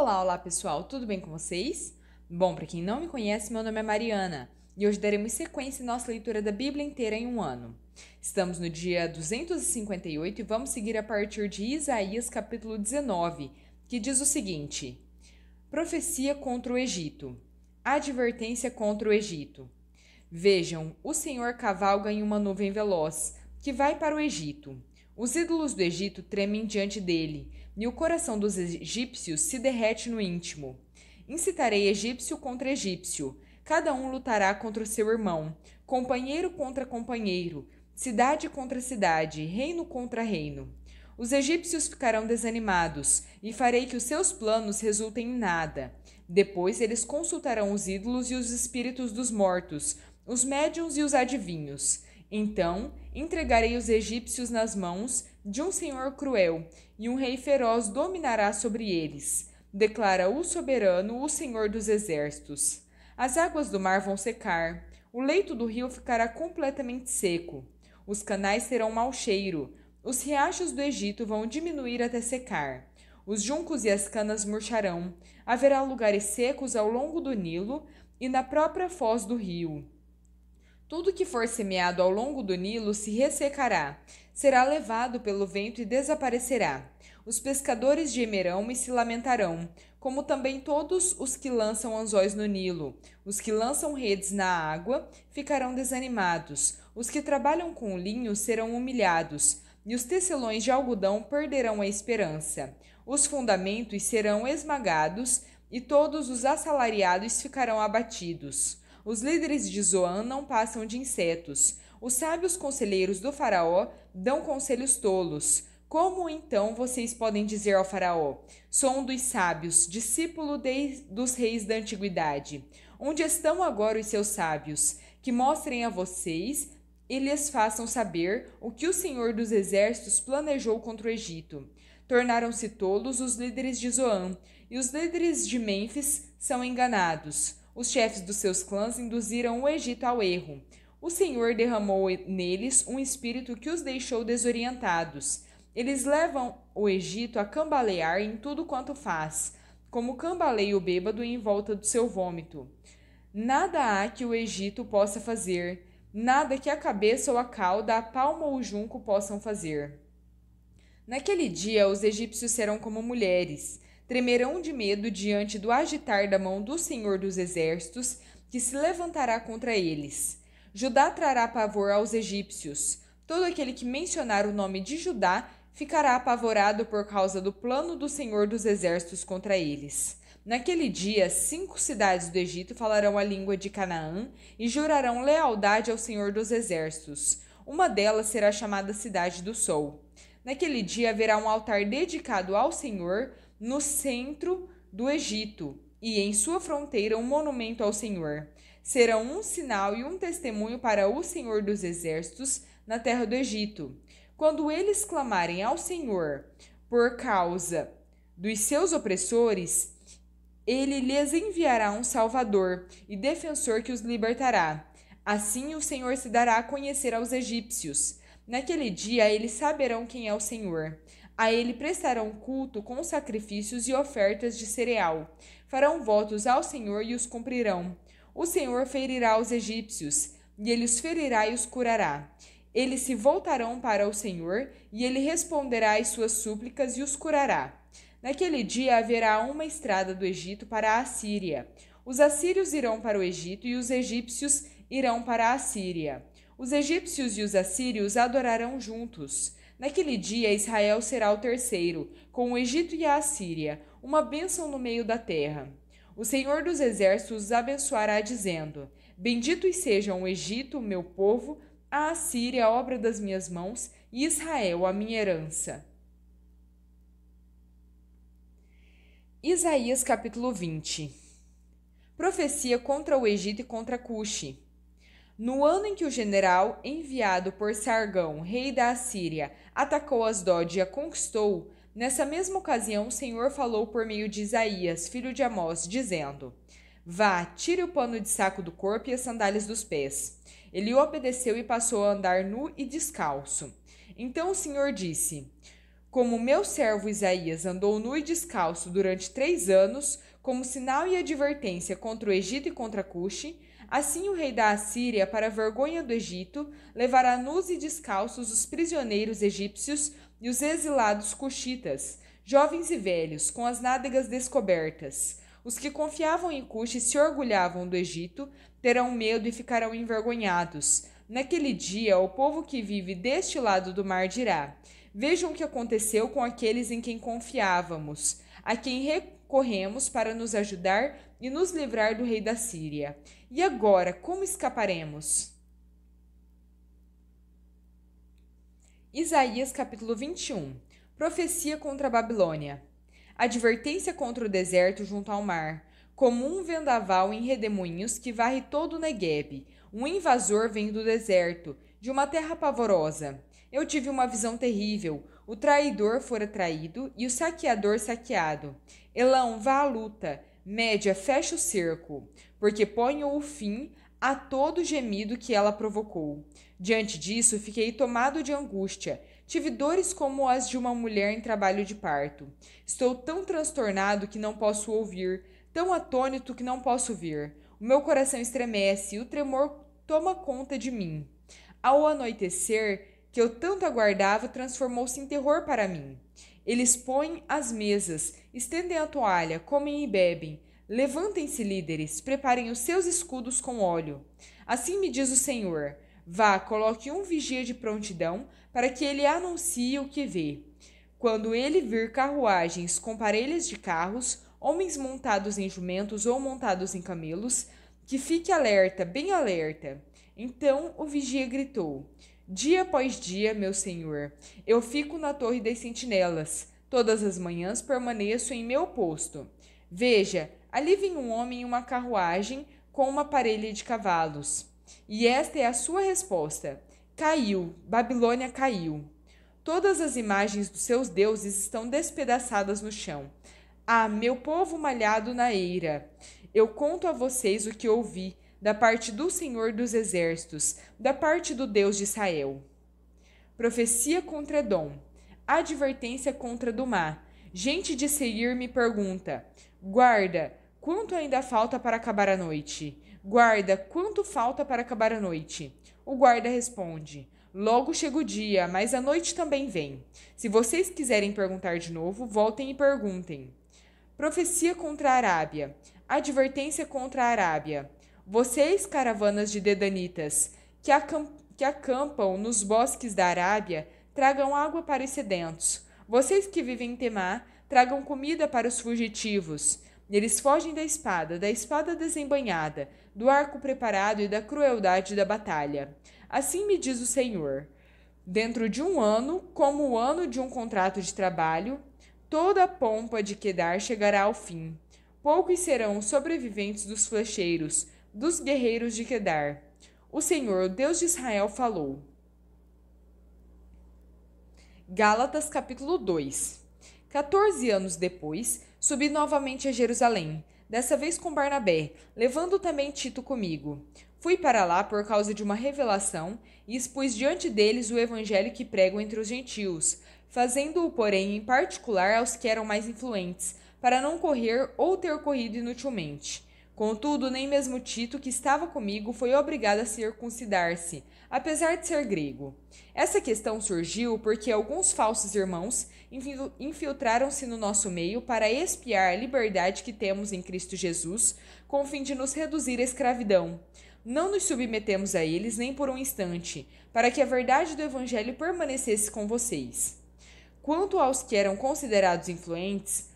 Olá pessoal, tudo bem com vocês? Bom, para quem não me conhece, meu nome é Mariana e hoje daremos sequência em nossa leitura da Bíblia inteira em um ano. Estamos no dia 258 e vamos seguir a partir de Isaías capítulo 19, que diz o seguinte: Profecia contra o Egito. Advertência contra o Egito. Vejam, o Senhor cavalga em uma nuvem veloz, que vai para o Egito. Os ídolos do Egito tremem diante dele, e o coração dos egípcios se derrete no íntimo. Incitarei egípcio contra egípcio, cada um lutará contra o seu irmão, companheiro contra companheiro, cidade contra cidade, reino contra reino. Os egípcios ficarão desanimados, e farei que os seus planos resultem em nada. Depois eles consultarão os ídolos e os espíritos dos mortos, os médiuns e os adivinhos. Então entregarei os egípcios nas mãos de um senhor cruel, e um rei feroz dominará sobre eles, declara o soberano, o Senhor dos exércitos. As águas do mar vão secar, o leito do rio ficará completamente seco, os canais terão mau cheiro, os riachos do Egito vão diminuir até secar, os juncos e as canas murcharão, haverá lugares secos ao longo do Nilo e na própria foz do rio. Tudo que for semeado ao longo do Nilo se ressecará, será levado pelo vento e desaparecerá. Os pescadores gemerão e se lamentarão, como também todos os que lançam anzóis no Nilo. Os que lançam redes na água ficarão desanimados. Os que trabalham com o linho serão humilhados, e os tecelões de algodão perderão a esperança. Os fundamentos serão esmagados, e todos os assalariados ficarão abatidos. Os líderes de Zoan não passam de insetos. Os sábios conselheiros do faraó dão conselhos tolos. Como então vocês podem dizer ao faraó: sou um dos sábios, discípulo dos reis da antiguidade? Onde estão agora os seus sábios? Que mostrem a vocês e lhes façam saber o que o Senhor dos exércitos planejou contra o Egito. Tornaram-se tolos os líderes de Zoan, e os líderes de Mênfis são enganados. Os chefes dos seus clãs induziram o Egito ao erro. O Senhor derramou neles um espírito que os deixou desorientados. Eles levam o Egito a cambalear em tudo quanto faz, como cambaleia o bêbado em volta do seu vômito. Nada há que o Egito possa fazer, nada que a cabeça ou a cauda, a palma ou o junco possam fazer. Naquele dia os egípcios serão como mulheres, tremerão de medo diante do agitar da mão do Senhor dos exércitos, que se levantará contra eles. Judá trará pavor aos egípcios. Todo aquele que mencionar o nome de Judá ficará apavorado por causa do plano do Senhor dos exércitos contra eles. Naquele dia, 5 cidades do Egito falarão a língua de Canaã e jurarão lealdade ao Senhor dos exércitos. Uma delas será chamada Cidade do Sol. Naquele dia haverá um altar dedicado ao Senhor no centro do Egito, e em sua fronteira um monumento ao Senhor. Serão um sinal e um testemunho para o Senhor dos exércitos na terra do Egito. Quando eles clamarem ao Senhor por causa dos seus opressores, ele lhes enviará um Salvador e defensor que os libertará. Assim o Senhor se dará a conhecer aos egípcios. Naquele dia eles saberão quem é o Senhor. A ele prestarão culto com sacrifícios e ofertas de cereal. Farão votos ao Senhor e os cumprirão. O Senhor ferirá os egípcios, e ele os ferirá e os curará. Eles se voltarão para o Senhor, e ele responderá às suas súplicas e os curará. Naquele dia haverá uma estrada do Egito para a Assíria. Os assírios irão para o Egito e os egípcios irão para a Assíria. Os egípcios e os assírios adorarão juntos. Naquele dia Israel será o terceiro, com o Egito e a Assíria, uma bênção no meio da terra. O Senhor dos exércitos os abençoará, dizendo: benditos sejam o Egito, meu povo, a Assíria, a obra das minhas mãos, e Israel, a minha herança. Isaías capítulo 20. Profecia contra o Egito e contra Cuxi. No ano em que o general enviado por Sargão, rei da Assíria, atacou Asdod e a conquistou, nessa mesma ocasião o Senhor falou por meio de Isaías, filho de Amós, dizendo: vá, tire o pano de saco do corpo e as sandálias dos pés. Ele obedeceu e passou a andar nu e descalço. Então o Senhor disse: Como meu servo Isaías andou nu e descalço durante 3 anos, como sinal e advertência contra o Egito e contra Cuxi, assim o rei da Assíria, para a vergonha do Egito, levará nus e descalços os prisioneiros egípcios e os exilados cuxitas, jovens e velhos, com as nádegas descobertas. Os que confiavam em Cuxi e se orgulhavam do Egito terão medo e ficarão envergonhados. Naquele dia, o povo que vive deste lado do mar dirá: vejam o que aconteceu com aqueles em quem confiávamos, a quem recorremos para nos ajudar e nos livrar do rei da Síria. E agora, como escaparemos? Isaías capítulo 21. Profecia contra a Babilônia. Advertência contra o deserto junto ao mar. Como um vendaval em redemoinhos que varre todo o Neguebe. Um invasor vem do deserto, de uma terra pavorosa. Eu tive uma visão terrível. O traidor fora traído e o saqueador saqueado. Elão, vá à luta. Média, fecha o cerco, porque ponho o fim a todo gemido que ela provocou. Diante disso, fiquei tomado de angústia. Tive dores como as de uma mulher em trabalho de parto. Estou tão transtornado que não posso ouvir, tão atônito que não posso ver. O meu coração estremece e o tremor toma conta de mim. Ao anoitecer, que eu tanto aguardava, transformou-se em terror para mim. Eles põem as mesas, estendem a toalha, comem e bebem. Levantem-se, líderes, preparem os seus escudos com óleo. Assim me diz o Senhor: vá, coloque um vigia de prontidão, para que ele anuncie o que vê. Quando ele vir carruagens com parelhas de carros, homens montados em jumentos ou montados em camelos, que fique alerta, bem alerta. Então o vigia gritou: dia após dia, meu senhor, eu fico na torre das sentinelas. Todas as manhãs permaneço em meu posto. Veja, ali vem um homem em uma carruagem com uma parelha de cavalos. E esta é a sua resposta: caiu, Babilônia caiu. Todas as imagens dos seus deuses estão despedaçadas no chão. Ah, meu povo malhado na eira! Eu conto a vocês o que ouvi da parte do Senhor dos Exércitos, da parte do Deus de Israel. Profecia contra Edom. Advertência contra Dumá. Gente de Seir me pergunta: guarda, quanto ainda falta para acabar a noite? Guarda, quanto falta para acabar a noite? O guarda responde: logo chega o dia, mas a noite também vem. Se vocês quiserem perguntar de novo, voltem e perguntem. Profecia contra a Arábia. Advertência contra a Arábia. Vocês, caravanas de dedanitas, que acampam nos bosques da Arábia, tragam água para os sedentos. Vocês que vivem em Temá, tragam comida para os fugitivos. Eles fogem da espada desembainhada, do arco preparado e da crueldade da batalha. Assim me diz o Senhor: dentro de um ano, como o ano de um contrato de trabalho, toda a pompa de Quedar chegará ao fim. Poucos serão os sobreviventes dos flecheiros, dos guerreiros de Quedar. O Senhor, o Deus de Israel, falou. Gálatas capítulo 2. 14 anos depois, subi novamente a Jerusalém, dessa vez com Barnabé, levando também Tito comigo. Fui para lá por causa de uma revelação e expus diante deles o evangelho que prego entre os gentios, fazendo-o, porém, em particular aos que eram mais influentes, para não correr ou ter corrido inutilmente. Contudo, nem mesmo Tito, que estava comigo, foi obrigado a circuncidar-se, apesar de ser grego. Essa questão surgiu porque alguns falsos irmãos infiltraram-se no nosso meio para espiar a liberdade que temos em Cristo Jesus, com o fim de nos reduzir à escravidão. Não nos submetemos a eles nem por um instante, para que a verdade do Evangelho permanecesse com vocês. Quanto aos que eram considerados influentes,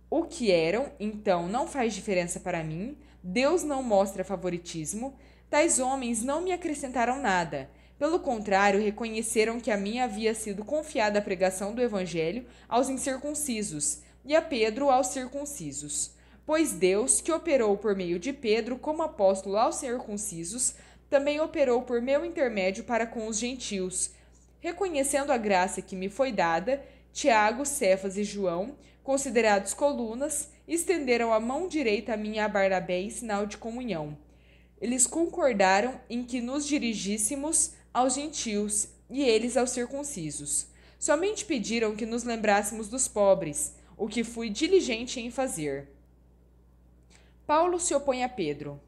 o que eram, então, não faz diferença para mim. Deus não mostra favoritismo. Tais homens não me acrescentaram nada. Pelo contrário, reconheceram que a mim havia sido confiada a pregação do Evangelho aos incircuncisos e a Pedro aos circuncisos. Pois Deus, que operou por meio de Pedro como apóstolo aos circuncisos, também operou por meu intermédio para com os gentios. Reconhecendo a graça que me foi dada, Tiago, Cefas e João, considerados colunas, estenderam a mão direita a mim e a Barnabé em sinal de comunhão. Eles concordaram em que nos dirigíssemos aos gentios e eles aos circuncisos. Somente pediram que nos lembrássemos dos pobres, o que fui diligente em fazer. Paulo se opõe a Pedro.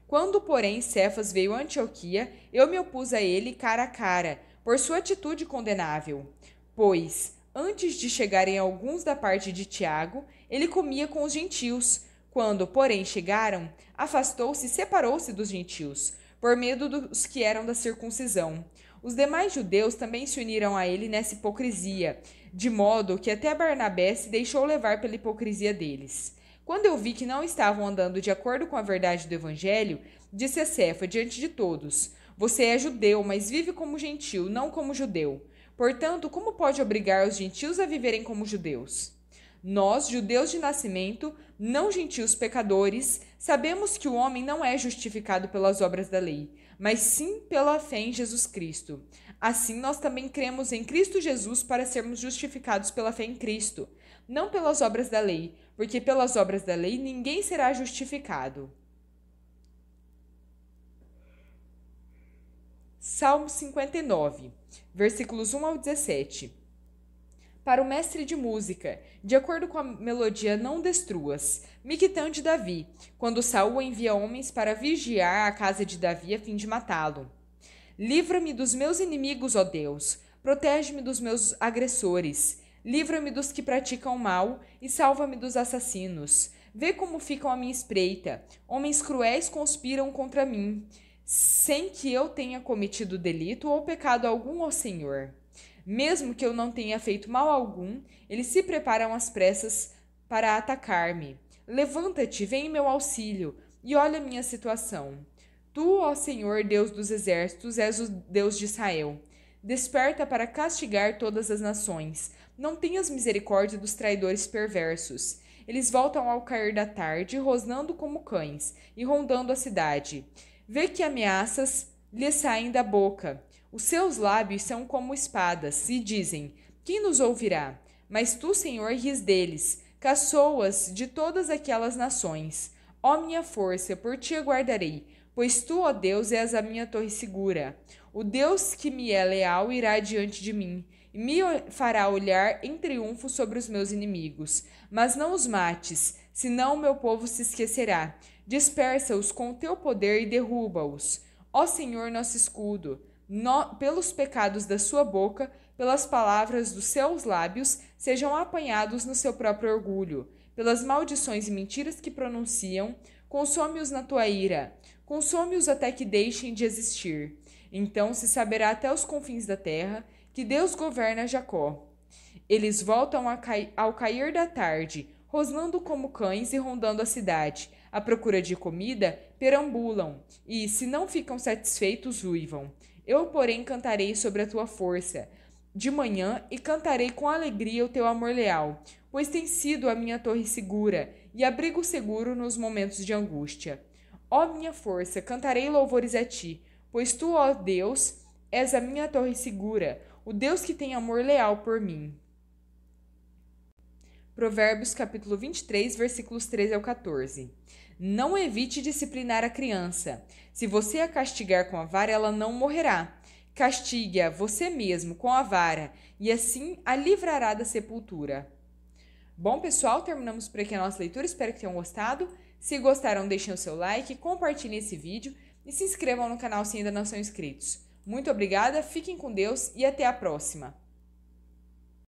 Quando, porém, Cefas veio a Antioquia, eu me opus a ele cara a cara, por sua atitude condenável. Pois, antes de chegarem alguns da parte de Tiago, ele comia com os gentios. Quando, porém, chegaram, afastou-se e separou-se dos gentios, por medo dos que eram da circuncisão. Os demais judeus também se uniram a ele nessa hipocrisia, de modo que até Barnabé se deixou levar pela hipocrisia deles. Quando eu vi que não estavam andando de acordo com a verdade do evangelho, disse a Cefa diante de todos: Você é judeu, mas vive como gentil, não como judeu. Portanto, como pode obrigar os gentios a viverem como judeus? Nós, judeus de nascimento, não gentios pecadores, sabemos que o homem não é justificado pelas obras da lei, mas sim pela fé em Jesus Cristo. Assim, nós também cremos em Cristo Jesus para sermos justificados pela fé em Cristo, não pelas obras da lei, porque pelas obras da lei ninguém será justificado. Salmo 59, versículos 1 ao 17. Para o mestre de música, de acordo com a melodia Não Destruas, Miquitã de Davi, quando Saul envia homens para vigiar a casa de Davi a fim de matá-lo. Livra-me dos meus inimigos, ó Deus, protege-me dos meus agressores, livra-me dos que praticam mal e salva-me dos assassinos. Vê como ficam à minha espreita, homens cruéis conspiram contra mim, sem que eu tenha cometido delito ou pecado algum, ó Senhor. Mesmo que eu não tenha feito mal algum, eles se preparam às pressas para atacar-me. Levanta-te, vem em meu auxílio, e olha a minha situação. Tu, ó Senhor, Deus dos exércitos, és o Deus de Israel. Desperta para castigar todas as nações. Não tenhas misericórdia dos traidores perversos. Eles voltam ao cair da tarde, rosnando como cães, e rondando a cidade. Vê que ameaças lhes saem da boca. Os seus lábios são como espadas, e dizem: Quem nos ouvirá? Mas tu, Senhor, ris deles, caçoas de todas aquelas nações. Ó minha força, por ti aguardarei, pois tu, ó Deus, és a minha torre segura. O Deus que me é leal irá diante de mim, e me fará olhar em triunfo sobre os meus inimigos. Mas não os mates, senão o meu povo se esquecerá. Dispersa-os com o teu poder e derruba-os. Ó Senhor, nosso escudo, pelos pecados da sua boca, pelas palavras dos seus lábios, sejam apanhados no seu próprio orgulho. Pelas maldições e mentiras que pronunciam, consome-os na tua ira. Consome-os até que deixem de existir. Então se saberá até os confins da terra que Deus governa Jacó. Eles voltam ao cair da tarde, rosnando como cães e rondando a cidade. À procura de comida, perambulam, e, se não ficam satisfeitos, uivam. Eu, porém, cantarei sobre a tua força de manhã e cantarei com alegria o teu amor leal, pois tens sido a minha torre segura e abrigo seguro nos momentos de angústia. Ó minha força, cantarei louvores a ti, pois tu, ó Deus, és a minha torre segura, o Deus que tem amor leal por mim. Provérbios capítulo 23, versículos 13 ao 14. Não evite disciplinar a criança. Se você a castigar com a vara, ela não morrerá. Castigue-a você mesmo com a vara, e assim a livrará da sepultura. Bom, pessoal, terminamos por aqui a nossa leitura. Espero que tenham gostado. Se gostaram, deixem o seu like, compartilhem esse vídeo e se inscrevam no canal se ainda não são inscritos. Muito obrigada, fiquem com Deus e até a próxima!